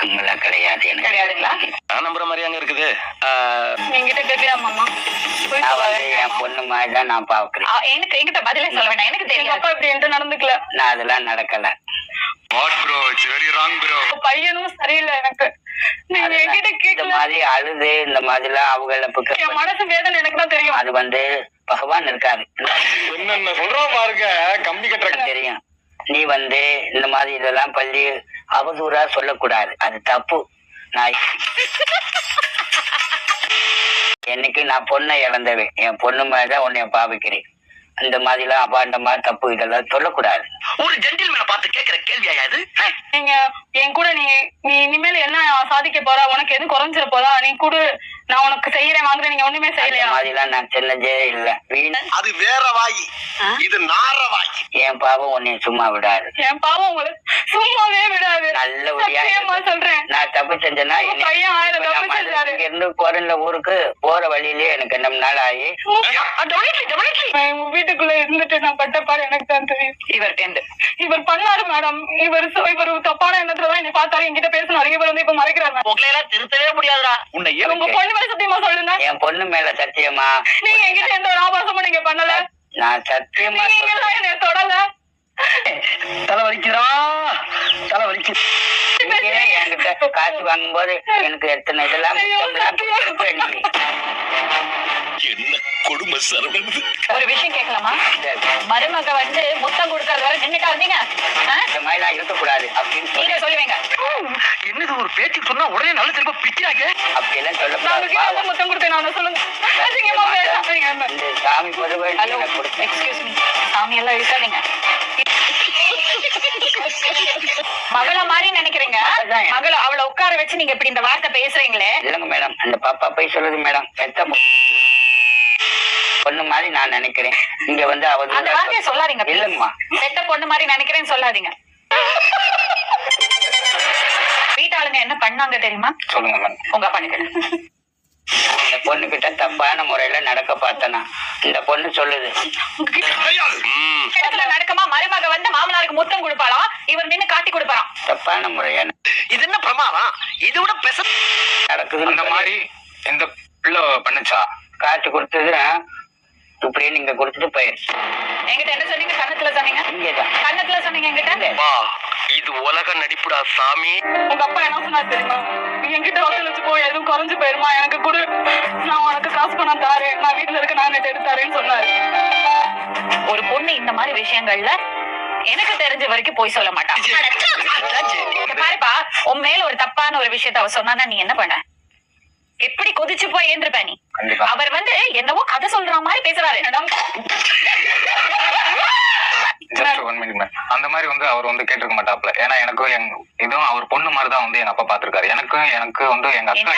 பழக்கம்லாம் கிடையாது எனக்கு. கிடையாதுங்களா? நான் நம்புற மாதிரி அங்க இருக்குது. என்கிட்ட கேட்கலாம் மாமா. நான் வந்து என் பொண்ணு மாதிரி தான் நான் பாக்குறேன். எனக்கு என்கிட்ட பதிலே சொல்ல வேண்டாம். எனக்கு தெரியும் அப்பா இப்படி என்கிட்ட நடந்துக்கல. நான் அதெல்லாம் நடக்கல. What bro, it's very wrong bro. பையனும் சரியில்லை எனக்கு. நீங்க என்கிட்ட இந்த கேட்கல. மாதிரி அழுது இந்த மாதிரிலாம் அவங்கள என் மனசு வேதனை எனக்கு தான் தெரியும். அது வந்து பகவான் இருக்காரு. என்னென்ன சொல்றோம் பாருங்க, கம்பி கட்டுற தெரியும். நீ வந்து இந்த மாதிரி இதெல்லாம் பள்ளி அவதூறா சொல்லக்கூடாது, அது தப்பு. நான் என்னைக்கு நான் பொண்ணை இழந்தவேன், என் பொண்ணு மாதிரிதான் உன்னைய பாவிக்கிறேன். அந்த மாதிரிலாம் அபாண்டமா தப்பு இதெல்லாம் சொல்லக்கூடாது. ஒரு ஜென்டில்மேனை பார்த்து கேட்கிற கேள்வியா இது? நீங்க என் கூட நீ இனிமேல் என்ன சாதிக்க போறா, உனக்கு எது குறைஞ்சிட போதா, நீ கூட நான் உனக்கு செய்யறேன் வாங்குறேன், நீங்க ஒண்ணுமே செய்யலையா? மாதிரிலாம் நான் சென்னதே இல்ல. வீணா அது வேற வாயி, இது நார வாயி. என் பாவம் உன்னைய சும்மா விடாது. என் பாவம் உங்களை சும்மாவே விடாது. நல்லபடியா சொல்றேன். நான் தப்பு செஞ்சேன்னா பையன் 1000 தப்பு செஞ்சாரு. இங்க இருந்து போறேன்ல ஊருக்கு போற வழியிலே எனக்கு 2 நாள் ஆகி வீட்டுக்குள்ள இருந்துட்டு நான் பட்ட பாடு எனக்கு தான் தெரியும். இவர் பண்ணாரு மேடம். இவர் தப்பான எண்ணத்துலதான் என்னை பார்த்தாரு, என்கிட்ட பேசினாரு. இவர் வந்து இப்ப மறைக்கிறாரு. உங்களை எல்லாம் திருத்தவே முடியாதுடா. உன்னை உங்க பொண்ணு மேல சத்தியமா சொல்லுங்க. என் பொண்ணு மேல சத்தியமா? நீங்க என்கிட்ட எந்த ஒரு ஆபாசமும் நீங்க பண்ணல. நான் சத்தியமா நீங்க என்ன தொடல. தலை வலிக்கிறான், தலை வலிக்கு. என்கிட்ட காசு வாங்கும்போது எனக்கு எத்தனை இதெல்லாம் என்ன கொடுமை சரவணன். ஒரு விஷயம் கேட்கலாமா? மருமக வந்து முத்தம் கொடுக்கறது வரை நின்னுட்டா இருந்தீங்க. இந்த மாதிரி நான் இருக்கக்கூடாது அப்படின்னு நீங்க சொல்லுவீங்க. என்னது ஒரு பேச்சு சொன்னா உடனே நல்ல திரும்ப பிக்கிறாங்க. அப்படி எல்லாம் சொல்லக்கூடாது. முத்தம் கொடுத்தேன் நான் சொல்லுங்க. இந்த சாமி பொதுவை எக்ஸ்கியூஸ் மீ, சாமி எல்லாம் இருக்காதீங்க. மகள மாதிரி நினைக்கிறீங்க. மகள அவளை உட்கார வச்சு நீங்க இப்படி இந்த வார்த்தை பேசுறீங்களே. இல்லங்க மேடம், அந்த பாப்பா போய் சொல்லுது மேடம். பெத்த பொண்ணு மாதிரி நான் நினைக்கிறேன். இங்க வந்து அந்த வார்த்தையை சொல்லாதீங்க. இல்லங்கம்மா, பெத்த பொண்ணு மாதிரி நினைக்கிறேன்னு சொல்லாதீங்க. வீட்டாளுங்க என்ன பண்ணாங்க தெரியுமா? சொல்லுங்க மேடம். உங்க பண்ணிக்கிறேன். இந்த பொண்ணு கிட்ட தப்பான முறையில நடக்க பார்த்தனா இந்த பொண்ணு சொல்லுது. இடத்துல நடக்குமா? மருமக வந்து மாமனாருக்கு முத்தம் கொடுப்பாளா, இவர் நின்னு காட்டி கொடுப்பாராம். தப்பான முறையா இது என்ன பிரமாதம்? இது விட பெச நடக்குது. அந்த மாதிரி எந்த பிள்ளை பண்ணுச்சா? காட்டி கொடுத்தது இப்படியே நீங்க கொடுத்துட்டு போயிருச்சு. என்கிட்ட என்ன சொன்னீங்க? கண்ணத்துல சொன்னீங்க. இங்கதான் கண்ணத்துல சொன்னீங்க என்கிட்ட. இது உலக நடிப்புடா சாமி. உங்க அப்பா என்ன சொன்னாரு தெரியுமா? என்கிட்ட வச்சு போய் எதுவும் குறைஞ்சு போயிருமா, எனக்கு கூட நான் உனக்கு காசு பணம் தாரேன், நான் வீட்டுல இருக்க நான் எடுத்தாரேன்னு சொன்னாரு. ஒரு பொண்ணு இந்த மாதிரி விஷயங்கள்ல எனக்கு தெரிஞ்ச வரைக்கும் போய் சொல்ல மாட்டான். பாருப்பா, உன் மேல ஒரு தப்பான ஒரு விஷயத்த அவ சொன்னா நீ என்ன பண்ண? எப்படி கொதிச்சு போய் ஏந்திருப்ப நீ? அவர் வந்து என்னவோ கதை சொல்ற மாதிரி பேசுறாரு. அந்த மாதிரி வந்து அவர் வந்து கேட்டிருக்க மாட்டாப்ல. ஏன்னா எனக்கும் இதுவும் அவர் பொண்ணு மாதிரிதான் வந்து எங்க அப்பா பாத்துருக்காரு. எனக்கு வந்து எங்க அக்கா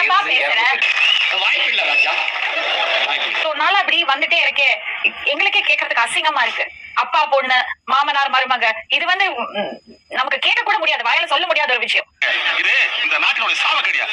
அப்படி வந்துட்டே இருக்கே, எங்களுக்கே கேட்கறதுக்கு அசிங்கமா இருக்கு. அப்பா பொண்ணு, மாமனார் மருமக, இது வந்து நமக்கு கேட்க கூட முடியாது, வாயில சொல்ல முடியாத ஒரு விஷயம். இது இந்த நாட்டினுடைய சாவக்கடியா.